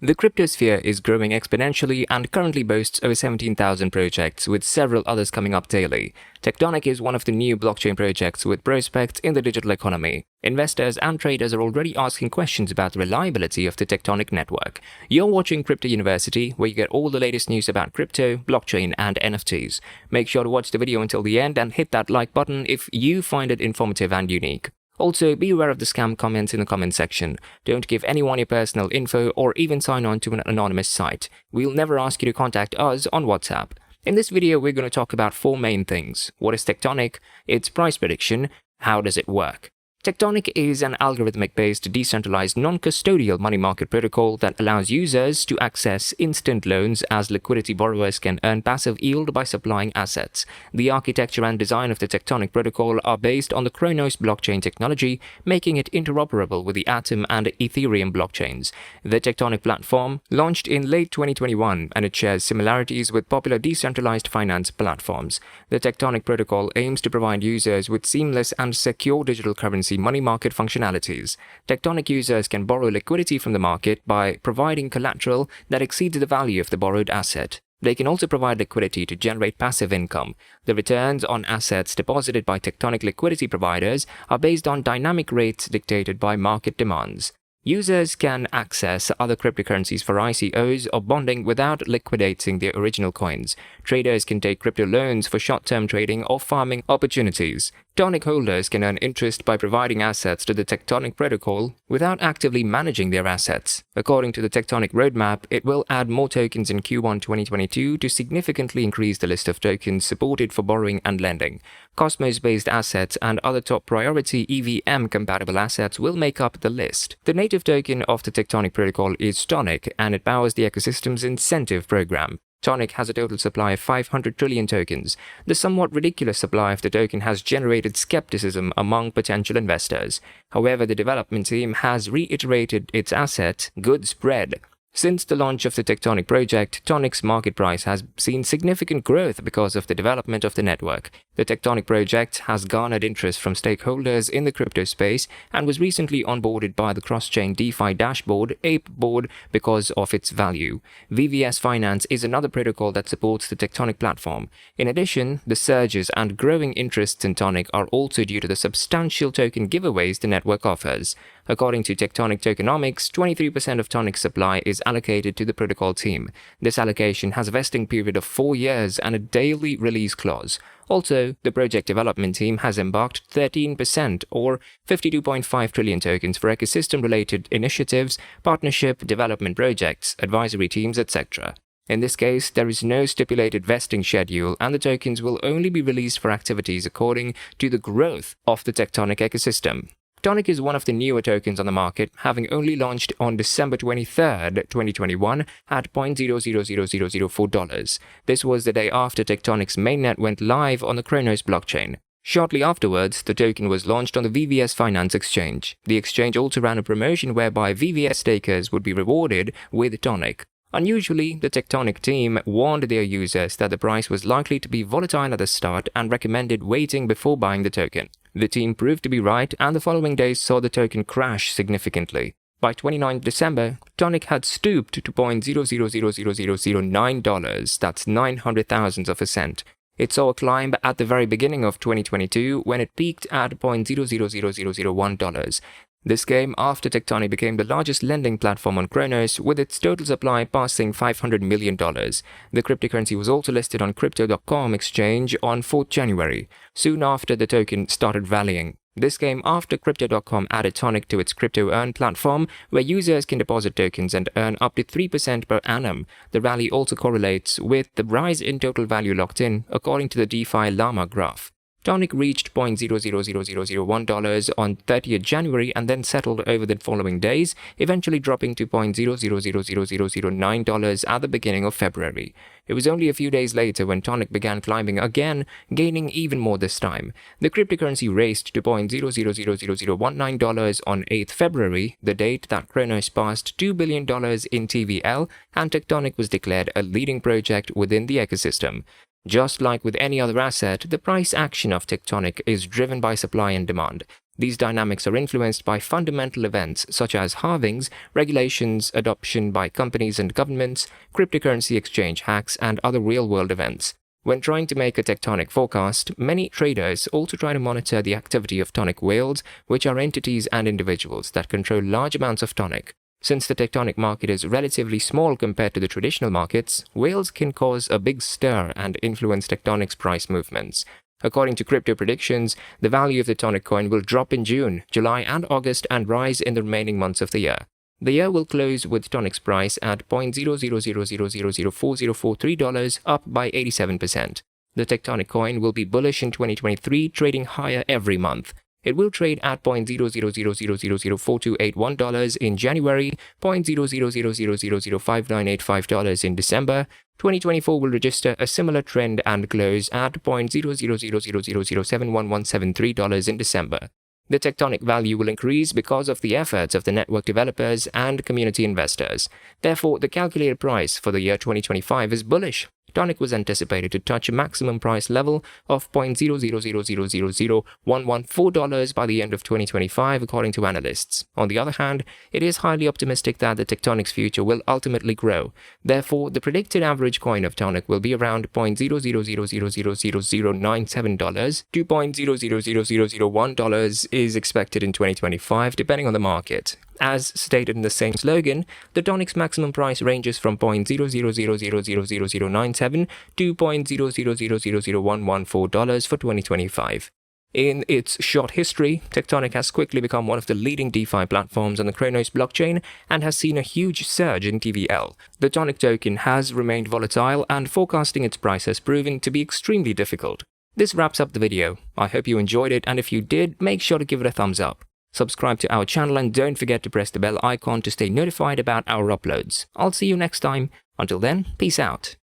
The cryptosphere is growing exponentially and currently boasts over 17,000 projects, with several others coming up daily. Tectonic is one of the new blockchain projects with prospects in the digital economy. Investors and traders are already asking questions about the reliability of the Tectonic network. You're watching Crypto University, where you get all the latest news about crypto, blockchain, and NFTs. Make sure to watch the video until the end and hit that like button if you find it informative and unique. Also, be aware of the scam comments in the comment section. Don't give anyone your personal info or even sign on to an anonymous site. We'll never ask you to contact us on WhatsApp. In this video, we're going to talk about four main things. What is Tectonic? Its price prediction. How does it work? Tectonic is an algorithmic-based, decentralized, non-custodial money market protocol that allows users to access instant loans as liquidity borrowers can earn passive yield by supplying assets. The architecture and design of the Tectonic protocol are based on the Kronos blockchain technology, making it interoperable with the Atom and Ethereum blockchains. The Tectonic platform launched in late 2021, and it shares similarities with popular decentralized finance platforms. The Tectonic protocol aims to provide users with seamless and secure digital currency money market functionalities. Tectonic users can borrow liquidity from the market by providing collateral that exceeds the value of the borrowed asset. They can also provide liquidity to generate passive income. The returns on assets deposited by Tectonic liquidity providers are based on dynamic rates dictated by market demands. Users can access other cryptocurrencies for ICOs or bonding without liquidating their original coins. Traders can take crypto loans for short-term trading or farming opportunities. TONIC holders can earn interest by providing assets to the Tectonic protocol without actively managing their assets. According to the Tectonic roadmap, it will add more tokens in Q1 2022 to significantly increase the list of tokens supported for borrowing and lending. Cosmos-based assets and other top priority EVM-compatible assets will make up the list. The native token of the Tectonic protocol is TONIC, and it powers the ecosystem's incentive program. TONIC has a total supply of 500 trillion tokens. The somewhat ridiculous supply of the token has generated skepticism among potential investors. However, the development team has reiterated its asset, good spread. Since the launch of the Tectonic project, TONIC's market price has seen significant growth because of the development of the network. The Tectonic project has garnered interest from stakeholders in the crypto space and was recently onboarded by the cross-chain DeFi dashboard, ApeBoard, because of its value. VVS Finance is another protocol that supports the Tectonic platform. In addition, the surges and growing interests in TONIC are also due to the substantial token giveaways the network offers. According to Tectonic Tokenomics, 23% of TONIC's supply is allocated to the protocol team. This allocation has a vesting period of 4 years and a daily release clause. Also, the project development team has embarked 13% or 52.5 trillion tokens for ecosystem-related initiatives, partnership, development projects, advisory teams, etc. In this case, there is no stipulated vesting schedule, and the tokens will only be released for activities according to the growth of the Tectonic ecosystem. TONIC is one of the newer tokens on the market, having only launched on December 23, 2021 at $0.000004. This was the day after Tectonic's mainnet went live on the Kronos blockchain. Shortly afterwards, the token was launched on the VVS Finance exchange. The exchange also ran a promotion whereby VVS stakers would be rewarded with TONIC. Unusually, the Tectonic team warned their users that the price was likely to be volatile at the start and recommended waiting before buying the token. The team proved to be right, and the following days saw the token crash significantly. By 29 December, TONIC had stooped to $0.000009, that's 900 thousandths of a cent. It saw a climb at the very beginning of 2022 when it peaked at $0.000001. This came after Tectonic became the largest lending platform on Kronos, with its total supply passing $500 million. The cryptocurrency was also listed on Crypto.com exchange on 4th January. Soon after, the token started rallying. This came after Crypto.com added TONIC to its CryptoEarn platform, where users can deposit tokens and earn up to 3% per annum. The rally also correlates with the rise in total value locked in, according to the DeFi Llama graph. TONIC reached $0.000001 on 30th January and then settled over the following days, eventually dropping to $0.000009 at the beginning of February. It was only a few days later when TONIC began climbing again, gaining even more this time. The cryptocurrency raced to $0.000019 on 8th February, the date that Kronos passed $2 billion in TVL, and Tectonic was declared a leading project within the ecosystem. Just like with any other asset, the price action of Tectonic is driven by supply and demand. These dynamics are influenced by fundamental events such as halvings, regulations, adoption by companies and governments, cryptocurrency exchange hacks, and other real-world events. When trying to make a tectonic forecast, many traders also try to monitor the activity of tonic whales, which are entities and individuals that control large amounts of tonic. Since the tectonic market is relatively small compared to the traditional markets, whales can cause a big stir and influence tectonic's price movements. According to CryptoPredictions, the value of the tonic coin will drop in June, July, and August and rise in the remaining months of the year. The year will close with tonic's price at $0.000004043, up by 87%. The tectonic coin will be bullish in 2023, trading higher every month. It will trade at $0.000004281 in January, $0.000005985 in December. 2024 will register a similar trend and close at $0.00000071173 in December. The tectonic value will increase because of the efforts of the network developers and community investors. Therefore, the calculated price for the year 2025 is bullish. Tonic was anticipated to touch a maximum price level of $0.000000114 by the end of 2025, according to analysts. On the other hand, it is highly optimistic that the tectonic's future will ultimately grow. Therefore, the predicted average coin of tonic will be around $0.000000097 to $0.0000001 is expected in 2025, depending on the market. As stated in the same slogan, the tonic's maximum price ranges from $0.000000097 to $0.000000114 for 2025. In its short history, Tectonic has quickly become one of the leading DeFi platforms on the Kronos blockchain and has seen a huge surge in TVL. The Tonic token has remained volatile, and forecasting its price has proven to be extremely difficult. This wraps up the video. I hope you enjoyed it, and if you did, make sure to give it a thumbs up. Subscribe to our channel and don't forget to press the bell icon to stay notified about our uploads. I'll see you next time. Until then, peace out.